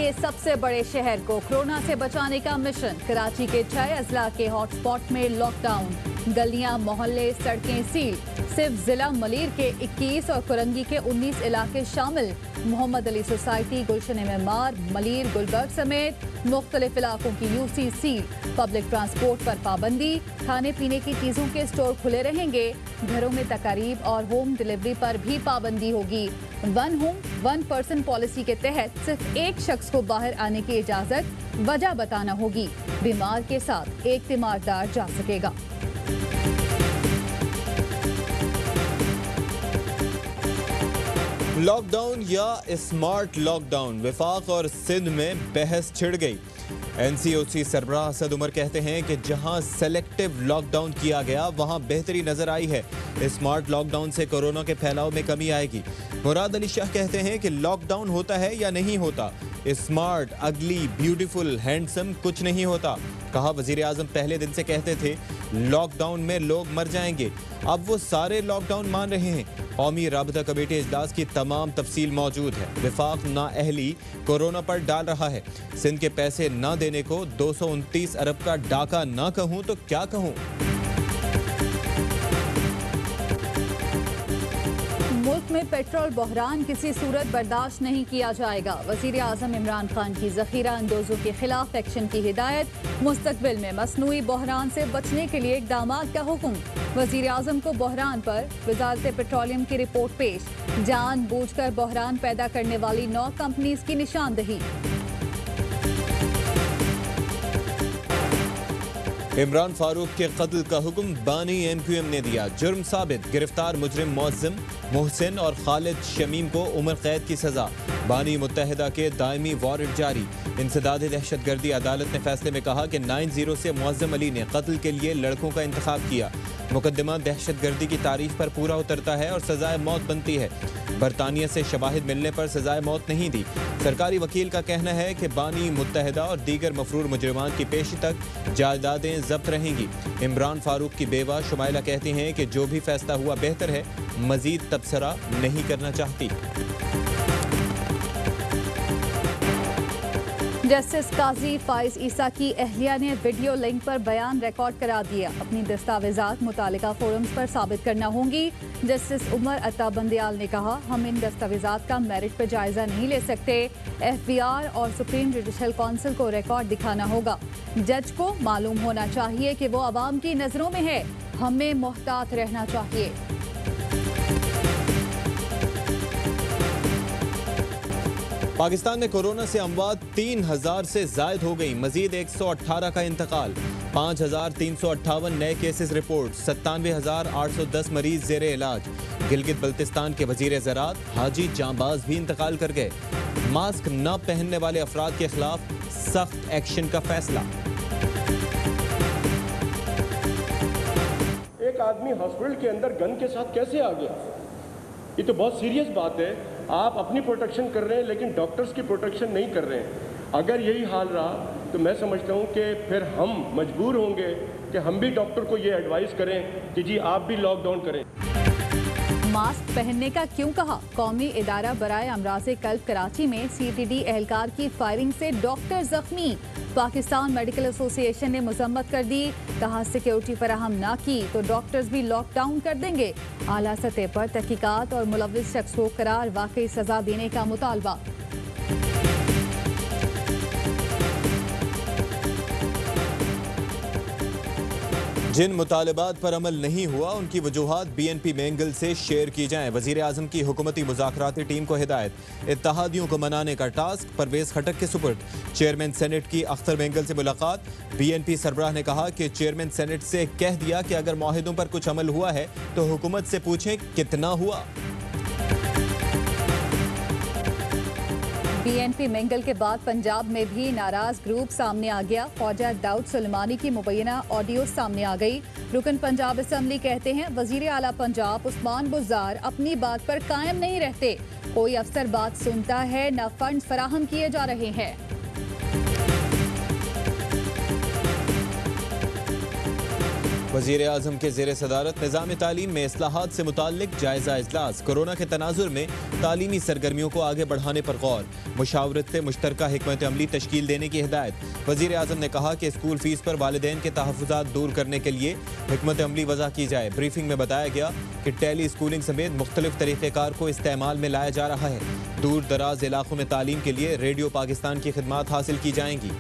के सबसे बड़े शहर को कोरोना से बचाने का मिशन। कराची के 6 अजला के हॉटस्पॉट में लॉकडाउन, गलियां, मोहल्ले, सड़कें सील। सिर्फ जिला मलीर के 21 और कुरंगी के 19 इलाके शामिल। मोहम्मद अली सोसाइटी, गुलशन मेमार, मलीर, गुलबर्ग समेत मुख्तलिफ इलाकों की यूसी सील। पब्लिक ट्रांसपोर्ट पर पाबंदी, खाने पीने की चीजों के स्टोर खुले रहेंगे। घरों में तकारीब और होम डिलीवरी पर भी पाबंदी होगी। One home one person policy के तहत सिर्फ एक शख्स को बाहर आने की इजाजत, वजह बताना होगी। बीमार के साथ एक तीमारदार जा सकेगा। लॉकडाउन या स्मार्ट लॉकडाउन, विफाक और सिंध में बहस छिड़ गई। एनसीओसी सरबराह असद उमर कहते हैं कि जहां सेलेक्टिव लॉकडाउन किया गया वहां बेहतरी नजर आई है। स्मार्ट लॉकडाउन से कोरोना के फैलाव में कमी आएगी। मुराद अली शाह कहते हैं कि लॉकडाउन होता है या नहीं होता, स्मार्ट, अगली, ब्यूटीफुल, हैंडसम कुछ नहीं होता। कहा, वजीर आजम पहले दिन से कहते थे लॉकडाउन में लोग मर जाएंगे, अब वो सारे लॉकडाउन मान रहे हैं। कौमी राबता कमेटी इजलास की तमाम तफसील मौजूद है। विफाक नाअहली कोरोना पर डाल रहा है। सिंध के पैसे न देने को 229 अरब का डाका न कहूं तो क्या कहूं। मुल्क में पेट्रोल बहरान किसी सूरत बर्दाश्त नहीं किया जाएगा। वजीर आजम इमरान खान की जखीरा अंदोजों के खिलाफ एक्शन की हिदायत। मुस्तकबिल में मसनूई बहरान से बचने के लिए इकदामात का हुक्म। वजीर आजम को बहरान पर वजारत पेट्रोलियम की रिपोर्ट पेश। जानबूझकर बहरान पैदा करने वाली 9 कंपनीज की निशानदही। इमरान फारूक के कत्ल का हुक्म बानी MQM ने दिया। जुर्म साबित, गिरफ्तार मुजरिम मुअज्जिम मोहसिन और खालिद शमीम को उम्र कैद की सजा। बानी मुत्तहिदा के दायमी वारंट जारी। इंसदाद दहशतगर्दी अदालत ने फैसले में कहा कि 9-0 से मुअज्जिम अली ने कत्ल के लिए लड़कों का इंतखाब किया। मुकदमा दहशतगर्दी की तारीफ पर पूरा उतरता है और सजाए मौत बनती है। बरतानिया से शवाहिद मिलने पर सजाए मौत नहीं दी। सरकारी वकील का कहना है कि बानी मुत्तहिदा और दीगर मफरूर मुजरिमान की पेशी तक जायदादें जब्त रहेंगी। इमरान फारूक की बेवा शुमाइला कहती हैं कि जो भी फैसला हुआ बेहतर है, मजीद तबसरा नहीं करना चाहती। जस्टिस काजी फाइज ईसा की अहलिया ने वीडियो लिंक पर बयान रिकॉर्ड करा दिया। अपनी दस्तावेजात मुतालिका फोरम्स पर साबित करना होंगी। जस्टिस उमर अता बंदियाल ने कहा, हम इन दस्तावेजात का मेरिट पर जायजा नहीं ले सकते। FBR और सुप्रीम जुडिशल काउंसिल को रिकॉर्ड दिखाना होगा। जज को मालूम होना चाहिए कि वो अवाम की नजरों में है। हमें मोहतात रहना चाहिए। पाकिस्तान में कोरोना से अमवात 3000 से जायद हो गई। मजीद 118 का इंतकाल। 5358 नए केसेस रिपोर्ट। 97,810 मरीज जेर इलाज। गिलगित बल्तिस्तान के वजीर ज़राअत हाजी जांबाज भी इंतकाल कर गए। मास्क न पहनने वाले अफराद के खिलाफ सख्त एक्शन का फैसला। एक आदमी हॉस्पिटल के अंदर गन के साथ कैसे आ गया? ये तो बहुत सीरियस बात है। आप अपनी प्रोटेक्शन कर रहे हैं लेकिन डॉक्टर्स की प्रोटेक्शन नहीं कर रहे हैं। अगर यही हाल रहा तो मैं समझता हूँ कि फिर हम मजबूर होंगे कि हम भी डॉक्टर को ये एडवाइस करें कि जी आप भी लॉकडाउन करें। मास्क पहनने का क्यों कहा? कौमी इदारा बराए अमराज़े कल्ब कराची में CTD एहलकार की फायरिंग से डॉक्टर जख्मी। पाकिस्तान मेडिकल एसोसिएशन ने मजम्मत कर दी। कहा, सिक्योरिटी फराहम ना की तो डॉक्टर्स भी लॉकडाउन कर देंगे। आला सतह पर तहकीकात और मुलव्विस शख्स को करार वाकई सजा देने का मुतालबा। जिन मुतालबात पर अमल नहीं हुआ उनकी वजूहात BNP मेंगल से शेयर की जाएं। वजीर आजम की हुकूमती मुज़ाकराती टीम को हिदायत। इत्तेहादियों को मनाने का टास्क परवेज खटक के सुपुर्द। चेयरमैन सेनेट की अख्तर मेंगल से मुलाकात। BNP सरबराह ने कहा कि चेयरमैन सेनेट से कह दिया कि अगर मुआहिदों पर कुछ अमल हुआ है तो हुकूमत से पूछें कितना हुआ। BNP मेंगल के बाद पंजाब में भी नाराज ग्रुप सामने आ गया। ख्वाजा दाऊद सुलेमानी की मुबैना ऑडियो सामने आ गई। रुकन पंजाब असम्बली कहते हैं, वजीर आला पंजाब उस्मान बुज़दार अपनी बात पर कायम नहीं रहते। कोई अफसर बात सुनता है, न फंड फराहम किए जा रहे हैं। वज़ीर आज़म के ज़ेर सदारत निज़ाम तालीम में इस्लाहात से मुताल्लिक जायज़ा इजलास। कोरोना के तनाजुर में तालीमी सरगर्मियों को आगे बढ़ाने पर गौर। मुशावरत से मुश्तरका हिकमत अमली तश्कील देने की हिदायत। वज़ीर आज़म ने कहा कि स्कूल फीस पर वालिदैन के तहफ़्फ़ुज़ात दूर करने के लिए हिकमत अमली वज़ा की जाए। ब्रीफिंग में बताया गया कि टेली स्कूलिंग समेत मुख्तलिफ तरीक़ेकार को इस्तेमाल में लाया जा रहा है। दूर दराज इलाकों में तालीम के लिए रेडियो पाकिस्तान की खिदमात हासिल की जाएंगी।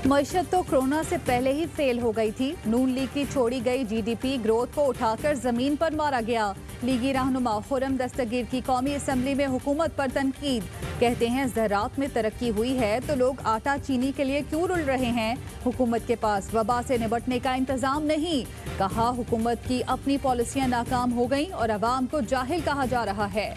मईशत तो कोरोना से पहले ही फेल हो गई थी। नून लीग की छोड़ी गई जीडीपी ग्रोथ को उठाकर जमीन पर मारा गया। लीगी रहनुमा खुर्रम दस्तगीर की कौमी असम्बली में हुकूमत पर तनकीद। कहते हैं ज़राअत में तरक्की हुई है तो लोग आटा चीनी के लिए क्यों रुल रहे हैं। हुकूमत के पास वबा से निपटने का इंतजाम नहीं। कहा हुकूमत की अपनी पॉलिसियां नाकाम हो गईं और अवाम को जाहिल कहा जा रहा है।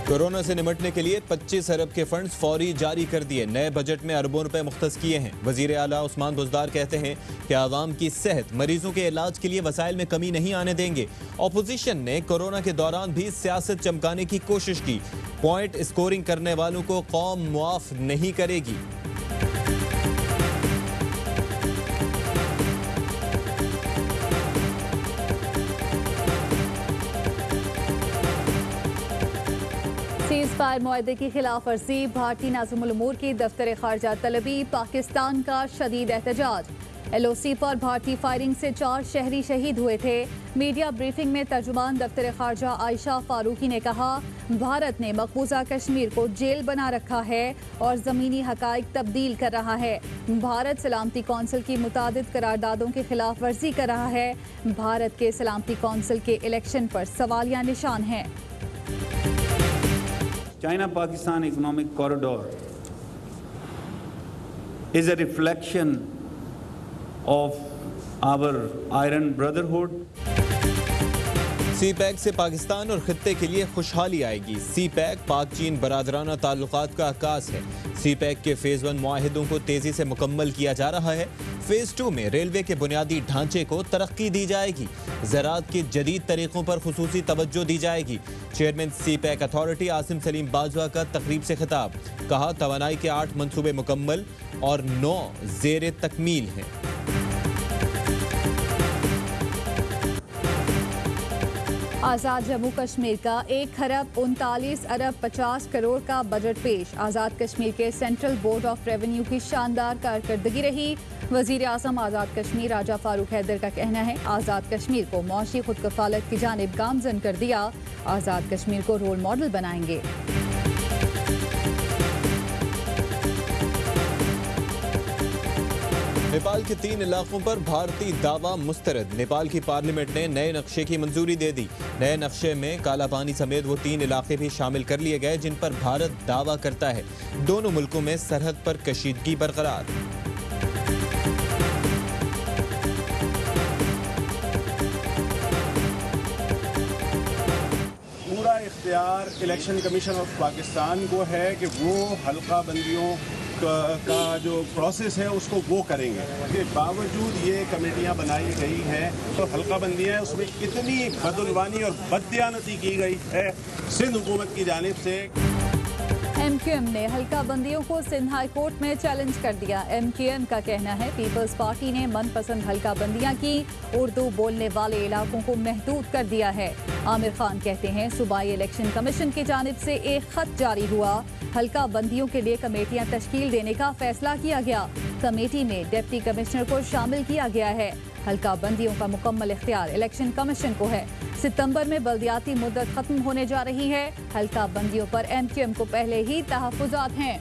कोरोना से निपटने के लिए 25 अरब के फंड्स फौरी जारी कर दिए। नए बजट में अरबों रुपए मुख्तस किए हैं। वजीर आला उस्मान बुज़दार कहते हैं कि आवाम की सेहत, मरीजों के इलाज के लिए वसाइल में कमी नहीं आने देंगे। अपोजिशन ने कोरोना के दौरान भी सियासत चमकाने की कोशिश की। पॉइंट स्कोरिंग करने वालों को कौम मुआफ नहीं करेगी। सीज़फायर मुआहदे की खिलाफ वर्जी, भारतीय नाज़िमुल उमूर की दफ्तर खारजा तलबी, पाकिस्तान का शदीद एहतजाज। LOC पर भारतीय फायरिंग से 4 शहरी शहीद हुए थे। मीडिया ब्रीफिंग में तर्जुमान दफ्तर खारजा आयशा फारूकी ने कहा, भारत ने मकबूजा कश्मीर को जेल बना रखा है और ज़मीनी हकाइक तब्दील कर रहा है। भारत सलामती कौंसिल की मुतादिद करारदादों की खिलाफ वर्जी कर रहा है। भारत के सलामती कौंसिल के इलेक्शन पर सवालिया निशान हैं। China-Pakistan economic corridor is a reflection of our iron brotherhood. CPEC से पाकिस्तान और खित्ते के लिए खुशहाली आएगी। CPEC पाक चीन बरादराना ताल्लुकात का आगाज है। CPEC के फेज़ 1 मुआहिदों को तेजी से मुकम्मल किया जा रहा है। फेज़ 2 में रेलवे के बुनियादी ढांचे को तरक्की दी जाएगी। ज़राअत के जदीद तरीक़ों पर खुसूसी तवज्जो दी जाएगी। Chairman CPEC authority Asim Salim Bajwa का तकरीब से खिताब। कहा, तवानाई के 8 मंसूबे मुकम्मल और 9 ज़ेर तकमील हैं। आज़ाद जम्मू कश्मीर का 1 खरब 39 अरब 50 करोड़ का बजट पेश। आज़ाद कश्मीर के सेंट्रल बोर्ड ऑफ रेवेन्यू की शानदार कारकर्दगी रही। वज़ीर आज़म आज़ाद कश्मीर राजा फारूक हैदर का कहना है, आज़ाद कश्मीर को मौशी खुद कफालत की जानिब गामजन कर दिया। आज़ाद कश्मीर को रोल मॉडल बनाएंगे। नेपाल के 3 इलाकों पर भारतीय दावा मुस्तरद। नेपाल की पार्लियामेंट ने नए नक्शे की मंजूरी दे दी। नए नक्शे में काला पानी समेत वो 3 इलाके भी शामिल कर लिए गए जिन पर भारत दावा करता है। दोनों मुल्कों में सरहद पर कशीदगी बरकरार। पूरा इख्तियार इलेक्शन कमीशन ऑफ पाकिस्तान को है कि वो हल्का बंदियों का जो प्रोसेस है उसको वो करेंगे। के बावजूद ये कमेटियां बनाई गई हैं तो हल्का बंदियां हैं, उसमें इतनी बदउनवानी और बददियानती की गई है सिंध हुकूमत की जानिब से। MQM ने हल्का बंदियों को सिंध हाई कोर्ट में चैलेंज कर दिया। MQM का कहना है, पीपल्स पार्टी ने मनपसंद हल्का बंदियां की, उर्दू बोलने वाले इलाकों को महदूद कर दिया है। आमिर खान कहते हैं, सूबाई इलेक्शन कमीशन की जानिब से एक खत जारी हुआ। हल्का बंदियों के लिए कमेटियां तश्कील देने का फैसला किया गया। कमेटी में डिप्टी कमिश्नर को शामिल किया गया है। हल्का बंदियों का मुकम्मल इख्तियार इलेक्शन कमीशन को है। सितंबर में बल्दियाती मुद्दत खत्म होने जा रही है। हल्का बंदियों पर MQM को पहले ही तहफ़्फ़ुज़ात हैं।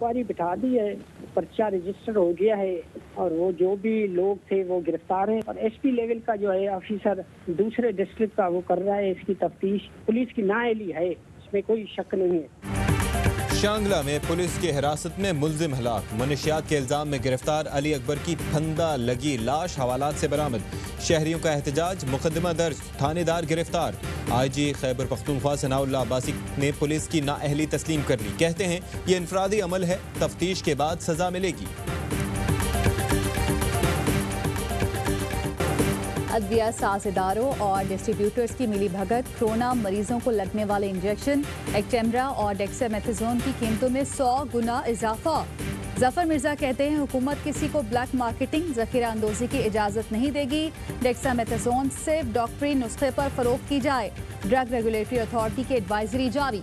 पारी बिठा दी है, पर्चा रजिस्टर हो गया है और वो जो भी लोग थे वो गिरफ्तार हैं और SP लेवल का जो है ऑफिसर दूसरे डिस्ट्रिक्ट का वो कर रहा है इसकी तफ्तीश। पुलिस की नाअहली है, इसमें कोई शक नहीं है। शांगला में पुलिस की हिरासत में मुलजिम हलाक, मनशियात के इल्जाम में गिरफ्तार अली अकबर की फंदा लगी लाश हवालात से बरामद। शहरियों का एहतजाज, मुकदमा दर्ज, थानेदार गिरफ्तार। IG खैबर पख्तूनख्वा सनाउल्लाह अब्बासी ने पुलिस की नाअहली तस्लीम कर ली। कहते हैं ये इनफरादी अमल है, तफ्तीश के बाद सजा मिलेगी। अदविया साझेदारों और डिस्ट्रीब्यूटर्स की मिली भगत, कोरोना मरीजों को लगने वाले इंजेक्शन एक्टेमरा और डेक्सामेथासोन की कीमतों में 100 गुना इजाफा। जफर मिर्जा कहते हैं हुकूमत किसी को ब्लैक मार्केटिंग, जखीरा अंदोजी की इजाजत नहीं देगी। डेक्सामेथासोन सिर्फ डॉक्टरी नुस्खे पर फरोख्त की जाए। ड्रग रेगुलेटरी अथॉरिटी की एडवाइजरी जारी।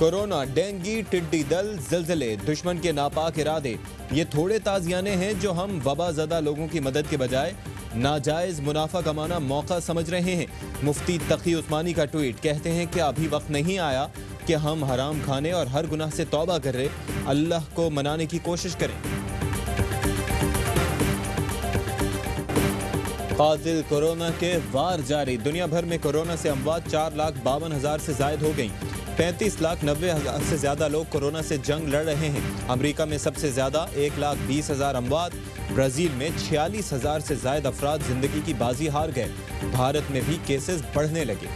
कोरोना, डेंगी, टिड्डी दल, ज़िलज़ले, दुश्मन के नापाक इरादे, ये थोड़े ताज़ियाने हैं जो हम वबा ज़दा लोगों की मदद के बजाय नाजायज़ मुनाफा कमाना मौका समझ रहे हैं। मुफ्ती तकी उस्मानी का ट्वीट, कहते हैं कि अभी वक्त नहीं आया कि हम हराम खाने और हर गुनाह से तौबा कर रहे, अल्लाह को मनाने की कोशिश करें। कातिल कोरोना के वार जारी, दुनिया भर में कोरोना से अमवात 4,52,000 से जायद हो गई। 35,90,000 से ज्यादा लोग कोरोना से जंग लड़ रहे हैं। अमेरिका में सबसे ज्यादा 1,20,000 अमवात। ब्राजील में 46,000 से ज्यादा अफराद जिंदगी की बाजी हार गए। भारत में भी केसेस बढ़ने लगे।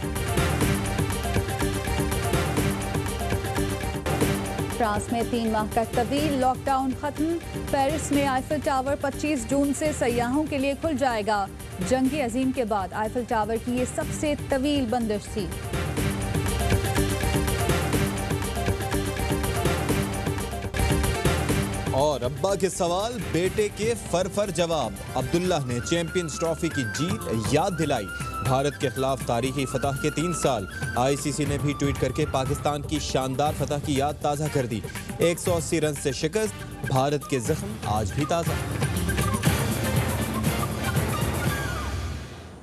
फ्रांस में 3 माह का तवील लॉकडाउन खत्म। पेरिस में आईफल टावर 25 जून से सयाहों के लिए खुल जाएगा। जंग अजीम के बाद आईफल टावर की ये सबसे तवील बंदिश थी। और अब्बा के सवाल, बेटे के फर जवाब। अब्दुल्ला ने चैंपियंस ट्रॉफी की जीत याद दिलाई। भारत के खिलाफ तारीखी फतह के 3 साल। ICC ने भी ट्वीट करके पाकिस्तान की शानदार फतह की याद ताज़ा कर दी। 180 रन से शिकस्त, भारत के जख्म आज भी ताज़ा।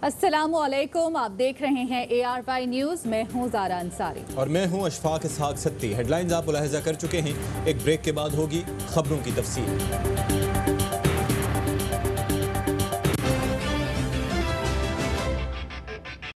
अस्सलामुअलैकुम, आप देख रहे हैं ARY न्यूज़। मैं हूं ज़ारा अंसारी और मैं हूं अशफाक इसहाक सत्ती। हेडलाइंस आप मुलाहिजा कर चुके हैं। एक ब्रेक के बाद होगी खबरों की तफसील।